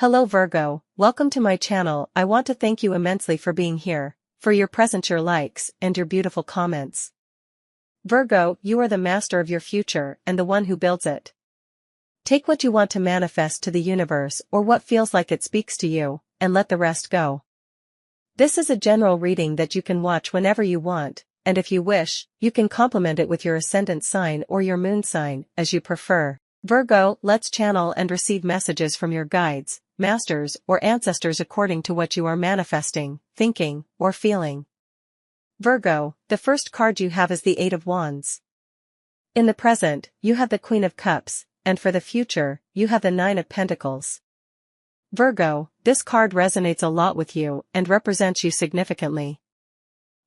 Hello Virgo, welcome to my channel. I want to thank you immensely for being here, for your presence, your likes, and your beautiful comments. Virgo, you are the master of your future and the one who builds it. Take what you want to manifest to the universe or what feels like it speaks to you, and let the rest go. This is a general reading that you can watch whenever you want, and if you wish, you can complement it with your ascendant sign or your moon sign, as you prefer. Virgo, let's channel and receive messages from your guides, masters, or ancestors according to what you are manifesting, thinking, or feeling. Virgo, the first card you have is the Eight of Wands. In the present, you have the Queen of Cups, and for the future, you have the Nine of Pentacles. Virgo, this card resonates a lot with you and represents you significantly.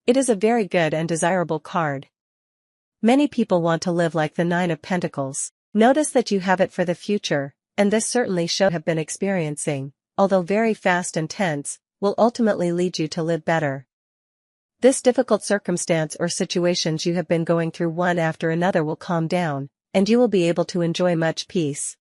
It is a very good and desirable card. Many people want to live like the Nine of Pentacles. Notice that you have it for the future, and this certainly should have been experiencing, although very fast and tense, will ultimately lead you to live better. This difficult circumstance or situations you have been going through one after another will calm down, and you will be able to enjoy much peace.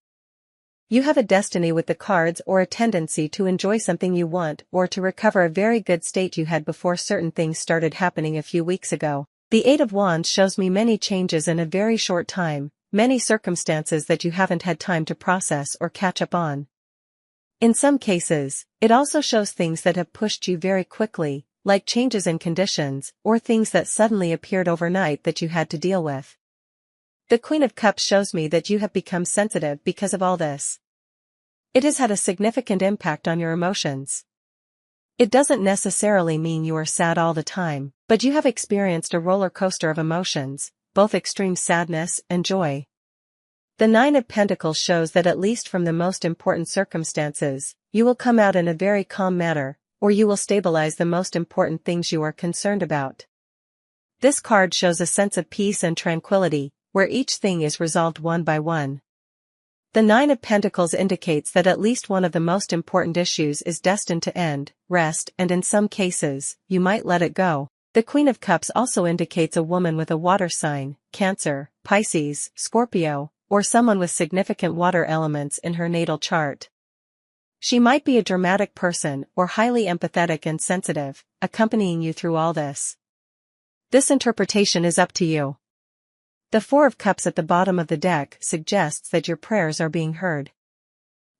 You have a destiny with the cards or a tendency to enjoy something you want or to recover a very good state you had before certain things started happening a few weeks ago. The Eight of Wands shows me many changes in a very short time. Many circumstances that you haven't had time to process or catch up on. In some cases, it also shows things that have pushed you very quickly, like changes in conditions, or things that suddenly appeared overnight that you had to deal with. The Queen of Cups shows me that you have become sensitive because of all this. It has had a significant impact on your emotions. It doesn't necessarily mean you are sad all the time, but you have experienced a roller coaster of emotions, both extreme sadness and joy. The Nine of Pentacles shows that at least from the most important circumstances, you will come out in a very calm manner, or you will stabilize the most important things you are concerned about. This card shows a sense of peace and tranquility, where each thing is resolved one by one. The Nine of Pentacles indicates that at least one of the most important issues is destined to end, rest, and in some cases, you might let it go. The Queen of Cups also indicates a woman with a water sign, Cancer, Pisces, Scorpio, or someone with significant water elements in her natal chart. She might be a dramatic person or highly empathetic and sensitive, accompanying you through all this. This interpretation is up to you. The Four of Cups at the bottom of the deck suggests that your prayers are being heard.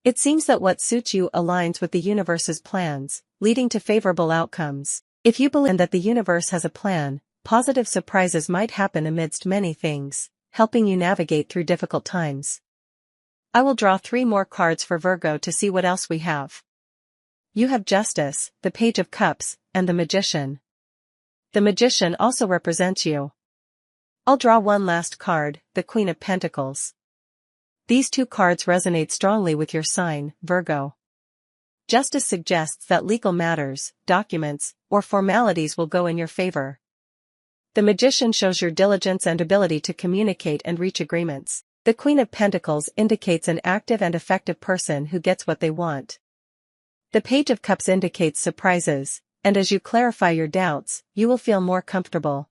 It seems that what suits you aligns with the universe's plans, leading to favorable outcomes. If you believe that the universe has a plan, positive surprises might happen amidst many things, helping you navigate through difficult times. I will draw 3 more cards for Virgo to see what else we have. You have Justice, the Page of Cups, and the Magician. The Magician also represents you. I'll draw one last card, the Queen of Pentacles. These 2 cards resonate strongly with your sign, Virgo. Justice suggests that legal matters, documents, or formalities will go in your favor. The Magician shows your diligence and ability to communicate and reach agreements. The Queen of Pentacles indicates an active and effective person who gets what they want. The Page of Cups indicates surprises, and as you clarify your doubts, you will feel more comfortable.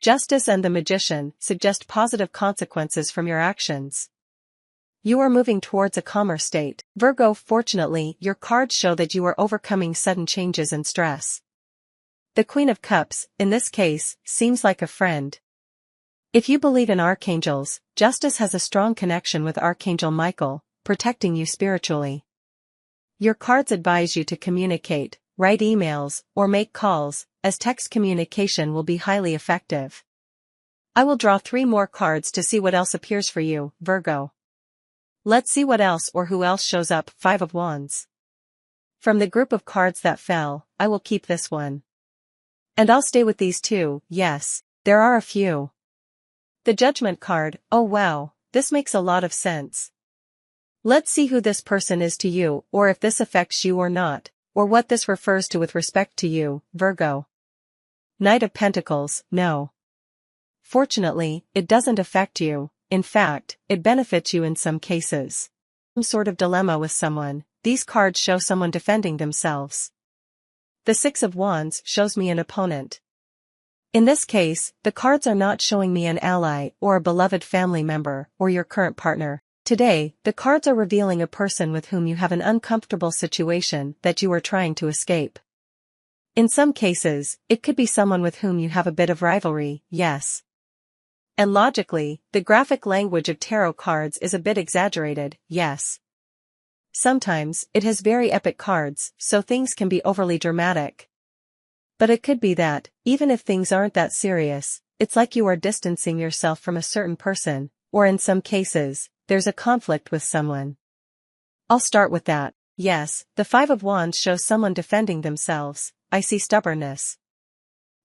Justice and the Magician suggest positive consequences from your actions. You are moving towards a calmer state. Virgo, fortunately, your cards show that you are overcoming sudden changes and stress. The Queen of Cups, in this case, seems like a friend. If you believe in archangels, Justice has a strong connection with Archangel Michael, protecting you spiritually. Your cards advise you to communicate, write emails, or make calls, as text communication will be highly effective. I will draw 3 more cards to see what else appears for you, Virgo. Let's see what else or who else shows up. 5 of Wands. From the group of cards that fell, I will keep this one. And I'll stay with these 2, yes, there are a few. The Judgment card, oh wow, this makes a lot of sense. Let's see who this person is to you, or if this affects you or not, or what this refers to with respect to you, Virgo. Knight of Pentacles, no. Fortunately, it doesn't affect you. In fact, it benefits you in some cases. Some sort of dilemma with someone, these cards show someone defending themselves. The Six of Wands shows me an opponent. In this case, the cards are not showing me an ally or a beloved family member or your current partner. Today, the cards are revealing a person with whom you have an uncomfortable situation that you are trying to escape. In some cases, it could be someone with whom you have a bit of rivalry, yes. And logically, the graphic language of tarot cards is a bit exaggerated, yes. Sometimes, it has very epic cards, so things can be overly dramatic. But it could be that, even if things aren't that serious, it's like you are distancing yourself from a certain person, or in some cases, there's a conflict with someone. I'll start with that. Yes, the Five of Wands shows someone defending themselves. I see stubbornness.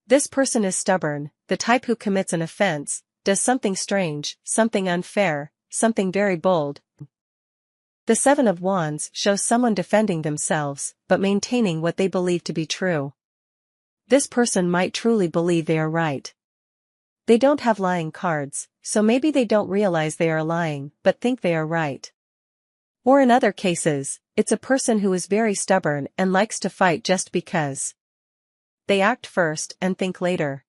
This person is stubborn, the type who commits an offense, does something strange, something unfair, something very bold. The Seven of Wands shows someone defending themselves, but maintaining what they believe to be true. This person might truly believe they are right. They don't have lying cards, so maybe they don't realize they are lying, but think they are right. Or in other cases, it's a person who is very stubborn and likes to fight just because. They act first and think later.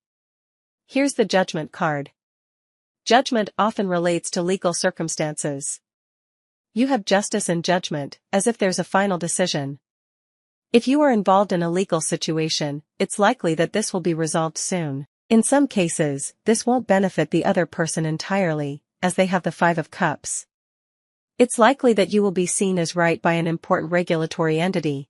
Here's the Judgment card. Judgment often relates to legal circumstances. You have justice and judgment, as if there's a final decision. If you are involved in a legal situation, it's likely that this will be resolved soon. In some cases, this won't benefit the other person entirely, as they have the Five of Cups. It's likely that you will be seen as right by an important regulatory entity.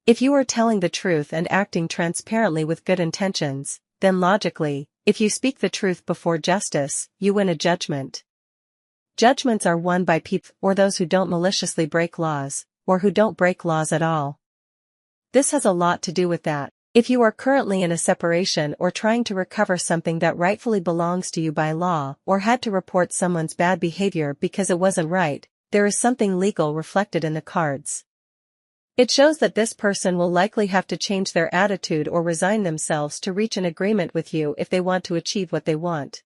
If you are telling the truth and acting transparently with good intentions, then logically, if you speak the truth before justice, you win a judgment. Judgments are won by people or those who don't maliciously break laws, or who don't break laws at all. This has a lot to do with that. If you are currently in a separation or trying to recover something that rightfully belongs to you by law, or had to report someone's bad behavior because it wasn't right, there is something legal reflected in the cards. It shows that this person will likely have to change their attitude or resign themselves to reach an agreement with you if they want to achieve what they want.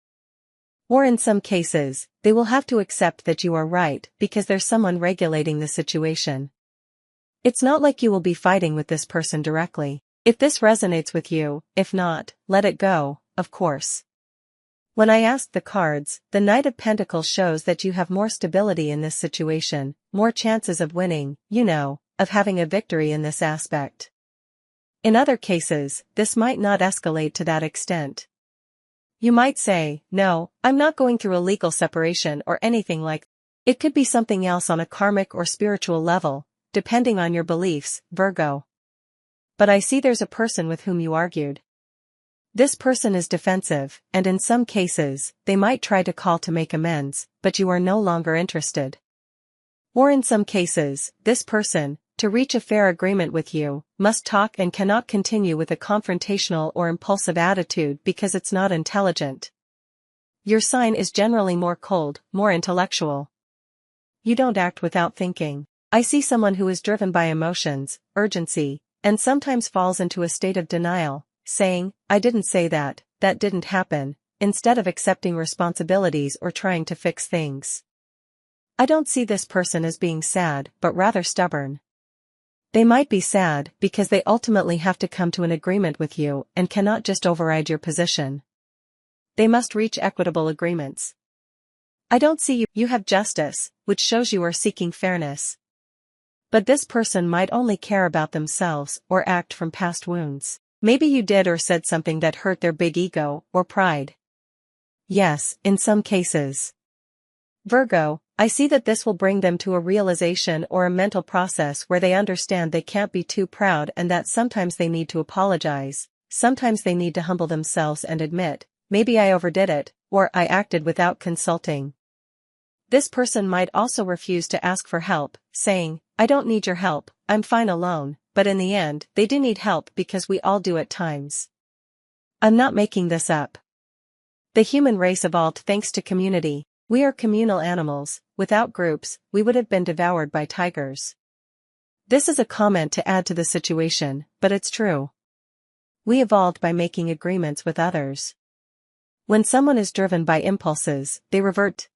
Or in some cases, they will have to accept that you are right because there's someone regulating the situation. It's not like you will be fighting with this person directly. If this resonates with you, if not, let it go, of course. When I asked the cards, the Knight of Pentacles shows that you have more stability in this situation, more chances of winning, of having a victory in this aspect. In other cases, this might not escalate to that extent. You might say, no, I'm not going through a legal separation or anything like that. It could be something else on a karmic or spiritual level, depending on your beliefs, Virgo. But I see there's a person with whom you argued. This person is defensive, and in some cases, they might try to call to make amends, but you are no longer interested. Or in some cases, this person, to reach a fair agreement with you, must talk and cannot continue with a confrontational or impulsive attitude because it's not intelligent. Your sign is generally more cold, more intellectual. You don't act without thinking. I see someone who is driven by emotions, urgency, and sometimes falls into a state of denial, saying, I didn't say that, that didn't happen, instead of accepting responsibilities or trying to fix things. I don't see this person as being sad, but rather stubborn. They might be sad because they ultimately have to come to an agreement with you and cannot just override your position. They must reach equitable agreements. I don't see you have justice, which shows you are seeking fairness. But this person might only care about themselves or act from past wounds. Maybe you did or said something that hurt their big ego or pride. Yes, in some cases. Virgo, I see that this will bring them to a realization or a mental process where they understand they can't be too proud and that sometimes they need to apologize, sometimes they need to humble themselves and admit, maybe I overdid it, or I acted without consulting. This person might also refuse to ask for help, saying, I don't need your help, I'm fine alone, but in the end, they do need help because we all do at times. I'm not making this up. The human race evolved thanks to community. We are communal animals. Without groups, we would have been devoured by tigers. This is a comment to add to the situation, but it's true. We evolved by making agreements with others. When someone is driven by impulses, they revert.